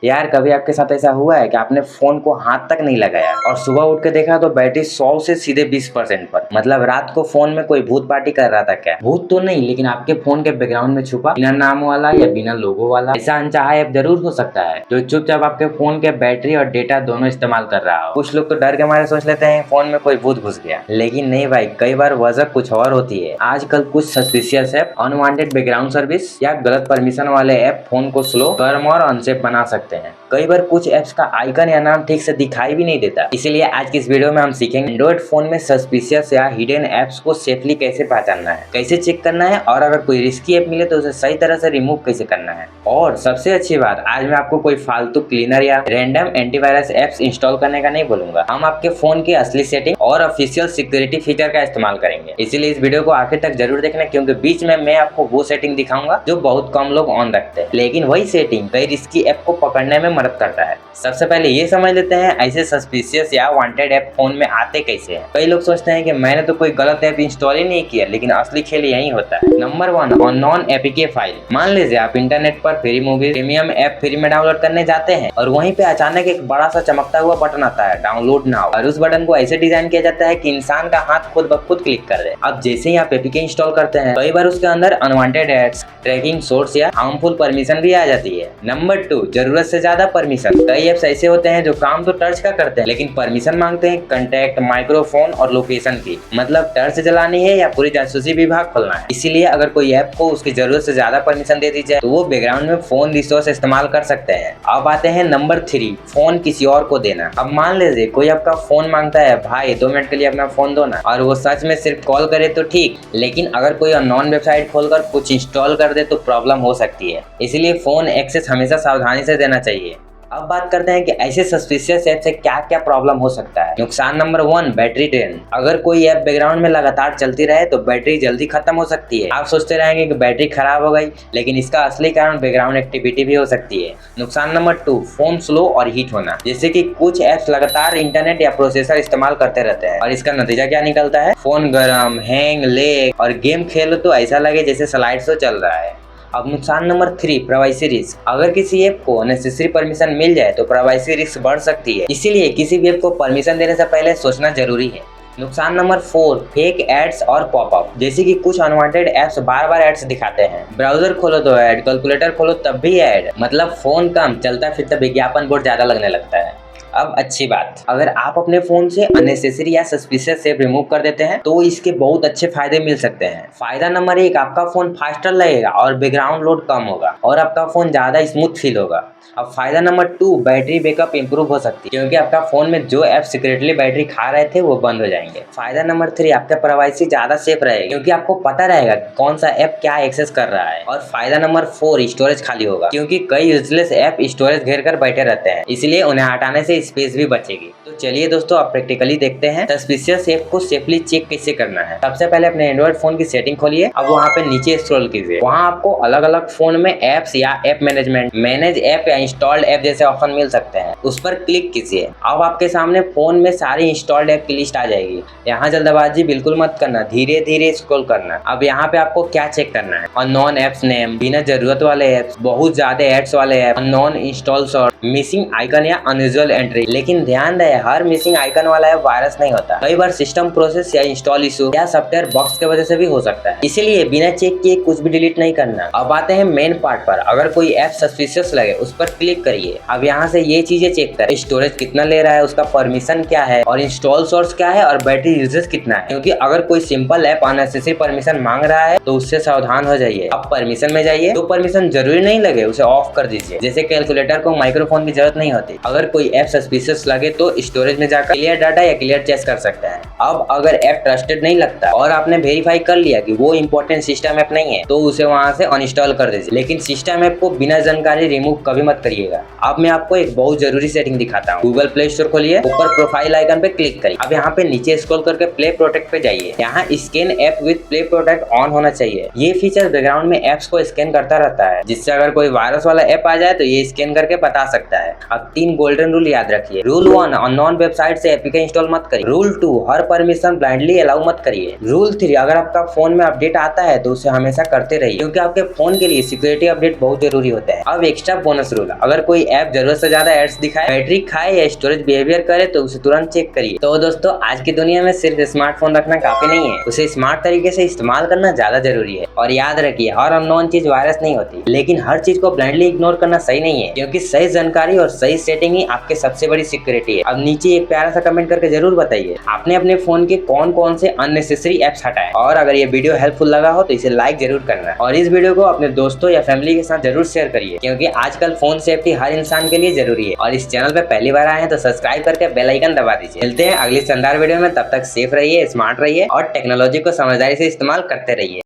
यार कभी आपके साथ ऐसा हुआ है कि आपने फोन को हाथ तक नहीं लगाया और सुबह उठ के देखा तो बैटरी 100 से सीधे 20% पर। मतलब रात को फोन में कोई भूत पार्टी कर रहा था क्या? भूत तो नहीं, लेकिन आपके फोन के बैकग्राउंड में छुपा बिना नाम वाला या बिना लोगो वाला ऐसा अनचाहा ऐप जरूर हो सकता है जो चुपचाप आपके फोन के बैटरी और डेटा दोनों इस्तेमाल कर रहा हो। कुछ लोग तो डर के मारे सोच लेते हैं फोन में कोई भूत घुस गया, लेकिन नहीं भाई, कई बार वजह कुछ और होती है। आजकल कुछ suspicious app, unwanted background service या गलत परमिशन वाले ऐप फोन को स्लो, गर्म और अनसेफ बना सकते हैं। कई बार कुछ ऐप्स का आइकन या नाम ठीक से दिखाई भी नहीं देता। इसीलिए आज की इस वीडियो में हम सीखेंगे एंड्रॉइड फोन में सस्पिशियस या हिडन ऐप्स को सेफली कैसे पहचानना है, कैसे चेक करना है, और अगर कोई रिस्की ऐप मिले तो उसे सही तरह से रिमूव कैसे करना है। और सबसे अच्छी बात, आज मैं आपको कोई फालतू क्लीनर या रैंडम एंटीवायरस ऐप्स इंस्टॉल करने का नहीं बोलूंगा। हम आपके फोन की असली सेटिंग और ऑफिशियल सिक्योरिटी फीचर का इस्तेमाल करेंगे। इसीलिए इस वीडियो को आखिर तक जरूर देखना, क्योंकि बीच में मैं आपको वो सेटिंग दिखाऊंगा जो बहुत कम लोग ऑन रखते हैं, लेकिन वही सेटिंग कई रिस्की ऐप को पकड़ने में मदद करता है। सबसे पहले ये समझ लेते हैं ऐसे सस्पिशियस या वांटेड ऐप फोन में आते कैसे हैं। कई लोग सोचते हैं कि मैंने तो कोई गलत ऐप इंस्टॉल ही नहीं किया, लेकिन असली खेल यही होता है। Number 1, unknown APK file. मान लीजिए आप इंटरनेट पर free movie, premium app free में डाउनलोड करने जाते हैं और वहीं पे अचानक एक बड़ा सा चमकता हुआ बटन आता है, डाउनलोड नाउ, और उस बटन को ऐसे डिजाइन किया जाता है कि इंसान का हाथ खुद ब खुद क्लिक कर दे। अब जैसे ही आप एपीके इंस्टॉल करते हैं, कई बार उसके अंदर अनवांटेड एड्स, ट्रैकिंग सोर्स या हार्मफुल परमिशन भी आ जाती है। नंबर 2, जरूरत से ज्यादा परमिशन। कई ऐप्स ऐसे होते हैं जो काम तो टर्च का करते हैं, लेकिन परमिशन मांगते हैं कॉन्टैक्ट, माइक्रोफोन और लोकेशन की। मतलब टर्च चलानी है या पूरी जासूसी विभाग खोलना है। इसीलिए अगर कोई ऐप को उसकी जरूरत से ज्यादा परमिशन दे दी जाए तो वो बैकग्राउंड में फोन रिसोर्स इस्तेमाल कर सकते हैं। अब आते हैं नंबर 3, फोन किसी और को देना। अब मान लीजिए कोई आपका फोन मांगता है, भाई 2 मिनट के लिए अपना फोन दो ना, और वो सच में सिर्फ कॉल करे तो ठीक, लेकिन अगर कोई अननोन वेबसाइट खोलकर कुछ इंस्टॉल कर दे तो प्रॉब्लम हो सकती है। इसलिए फोन एक्सेस हमेशा सावधानी से देना चाहिए। अब बात करते हैं कि ऐसे सस्पिशियस ऐप से क्या क्या प्रॉब्लम हो सकता है। नुकसान नंबर 1, बैटरी ड्रेन। अगर कोई ऐप बैकग्राउंड में लगातार चलती रहे तो बैटरी जल्दी खत्म हो सकती है। आप सोचते रहेंगे कि बैटरी खराब हो गई, लेकिन इसका असली कारण बैकग्राउंड एक्टिविटी भी हो सकती है। नुकसान नंबर 2, फोन स्लो और हीट होना। जैसे कि कुछ ऐप्स लगातार इंटरनेट या प्रोसेसर इस्तेमाल करते रहते हैं और इसका नतीजा क्या निकलता है, फोन गर्म, हैंग, लेग, और गेम खेलो तो ऐसा लगे जैसे स्लाइड शो चल रहा है। अब नुकसान नंबर 3, प्राइवेसी रिस्क। अगर किसी ऐप को अननेसेसरी परमिशन मिल जाए तो प्राइवेसी रिस्क बढ़ सकती है। इसीलिए किसी भी ऐप को परमिशन देने से पहले सोचना जरूरी है। नुकसान नंबर 4, फेक एड्स और पॉपअप। जैसे कि कुछ अनवांटेड ऐप्स बार बार एड्स दिखाते हैं। ब्राउजर खोलो तो ऐड, कैलकुलेटर खोलो तब भी ऐड। मतलब फोन कम चलता फिरता विज्ञापन बोर्ड ज्यादा लगने लगता है। अब अच्छी बात, अगर आप अपने फोन से अननेसेसरी या सस्पिशियस ऐप रिमूव कर देते हैं तो इसके बहुत अच्छे फायदे मिल सकते हैं। फायदा नंबर 1, आपका फोन फास्टर लगेगा और बैकग्राउंड लोड कम होगा और आपका फोन ज्यादा स्मूथ फील होगा। अब फायदा नंबर 2, बैटरी बैकअप इंप्रूव हो सकती है, क्योंकि आपका फोन में जो ऐप सीक्रेटली बैटरी खा रहे थे वो बंद हो जाएंगे। फायदा नंबर 3, आपका प्राइवेसी ज्यादा सेफ रहेगा, क्योंकि आपको पता रहेगा कौन सा ऐप क्या एक्सेस कर रहा है। और फायदा नंबर 4, स्टोरेज खाली होगा, क्योंकि कई यूजलेस ऐप स्टोरेज घेर कर बैठे रहते हैं, इसलिए उन्हें हटाने से स्पेस भी बचेगी। तो चलिए दोस्तों, अब प्रैक्टिकली देखते हैं सस्पिशियस ऐप को सेफली चेक कैसे करना है। सबसे पहले अपने एंड्रॉइड फोन की सेटिंग खोलिए। अब वहाँ पे नीचे स्क्रॉल कीजिए, वहाँ आपको अलग अलग फोन में एप्स या ऐप मैनेजमेंट, मैनेज ऐप या इंस्टॉल्ड ऐप जैसे ऑप्शन मिल सकते हैं। उस पर क्लिक कीजिए। अब आपके सामने फोन में सारी इंस्टॉल्ड ऐप की लिस्ट आ जाएगी। यहाँ जल्दबाजी बिल्कुल मत करना, धीरे धीरे स्क्रॉल करना। अब यहाँ पे आपको क्या चेक करना है, अननोन ऐप्स नेम, बिना जरूरत वाले ऐप्स, बहुत ज्यादा एड्स वाले app, unknown install sort, missing icon या अनयूजुअल एंट्री। लेकिन ध्यान रहे, हर मिसिंग आइकन वाला ऐप वायरस नहीं होता। कई बार सिस्टम प्रोसेस या इंस्टॉल इशू या सॉफ्टवेयर बग्स की वजह से भी हो सकता है, इसीलिए बिना चेक किए कुछ भी डिलीट नहीं करना। अब आते हैं मेन पार्ट पर। अगर कोई ऐप सस्पिशियस लगे उस पर क्लिक करिए। अब यहाँ से ये चीजें चेक करें, स्टोरेज कितना ले रहा है, उसका परमिशन क्या है, और इंस्टॉल सोर्स क्या है, और बैटरी यूजेज कितना है। क्योंकि अगर कोई सिंपल ऐप अननेसेसरी परमिशन मांग रहा है तो उससे सावधान हो जाइए। अब परमिशन में जाइए, तो परमिशन जरूरी नहीं लगे उसे ऑफ कर दीजिए। जैसे कैलकुलेटर को माइक्रोफोन की जरूरत नहीं होती। अगर कोई ऐप सस्पिशियस लगे तो स्टोरेज में जाकर क्लियर डाटा या क्लियर चेक कर सकते हैं। अब अगर ऐप ट्रस्टेड नहीं लगता और आपने वेरीफाई कर लिया कि वो इंपॉर्टेंट सिस्टम ऐप नहीं है तो उसे वहां से अनइंस्टॉल कर दीजिए। लेकिन सिस्टम ऐप को बिना जानकारी रिमूव कभी मत करिएगा। अब मैं आपको एक बहुत जरूरी सेटिंग दिखाता हूँ। गूगल प्ले स्टोर खोलिए, ऊपर प्रोफाइल आइकन पे क्लिक करिए। अब यहाँ पे नीचे स्क्रॉल करके प्ले प्रोटेक्ट पे जाइए। यहाँ scan app with play protect on होना चाहिए। ये फीचर बैकग्राउंड में ऐप्स को स्कैन करता रहता है, जिससे अगर कोई वायरस वाला ऐप आ जाए तो ये स्कैन करके बता सकता है। अब 3 गोल्डन रूल याद रखिए। रूल 1, अननोन अननोन वेबसाइट से एपीके इंस्टॉल मत करिए। रूल 2, हर परमिशन ब्लाइंडली अलाउ मत करिए। रूल 3, अगर आपका फोन में अपडेट आता है तो उसे हमेशा करते रहिए, क्योंकि आपके फोन के लिए सिक्योरिटी अपडेट बहुत जरूरी होता है। अब एक्स्ट्रा बोनस रूल, अगर कोई ऐप जरूरत से ज्यादा एड्स दिखाए, बैटरी खाए या स्टोरेज बिहेवियर करे तो उसे तुरंत चेक करिए। तो दोस्तों, आज की दुनिया में सिर्फ स्मार्टफोन रखना काफी नहीं है, उसे स्मार्ट तरीके से इस्तेमाल करना ज्यादा जरूरी है। और याद रखिए, हर अननोन चीज वायरस नहीं होती, लेकिन हर चीज को ब्लाइंडली इग्नोर करना सही नहीं है, क्योंकि सही जानकारी और सही सेटिंग ही आपके सबसे बड़ी सिक्योरिटी है। अब नीचे एक प्यारा सा कमेंट करके जरूर बताइए आपने अपने फोन के कौन कौन से अननेसेसरी एप्स हटाए। और अगर ये वीडियो हेल्पफुल लगा हो तो इसे लाइक जरूर करना, और इस वीडियो को अपने दोस्तों या फैमिली के साथ जरूर शेयर करिए, क्योंकि आजकल फोन सेफ्टी हर इंसान के लिए जरूरी है। और इस चैनल पे पहली बार आए हैं तो सब्सक्राइब करके बेल आइकन दबा दीजिए। मिलते हैं अगली शानदार वीडियो में, तब तक सेफ रहिए, स्मार्ट रहिए और टेक्नोलॉजी को समझदारी से इस्तेमाल करते रहिए।